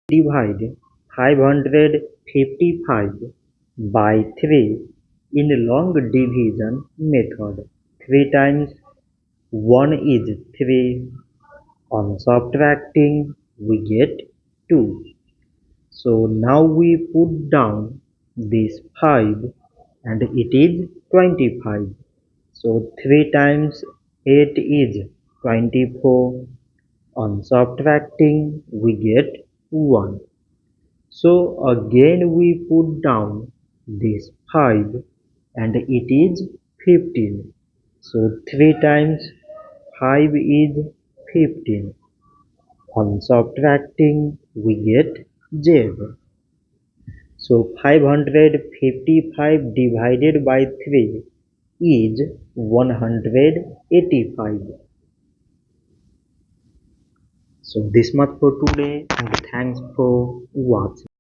Divide 555 by 3 in long division method. 3 times 1 is 3. On subtracting we get 2. So now we put down this 5 and it is 25. So 3 times 8 is 24. On subtracting we get 1. So again we put down this 5 and it is 15. So 3 times 5 is 15. On subtracting we get Z. So 555 divided by 3 is 185. So this much for today and thanks for watching.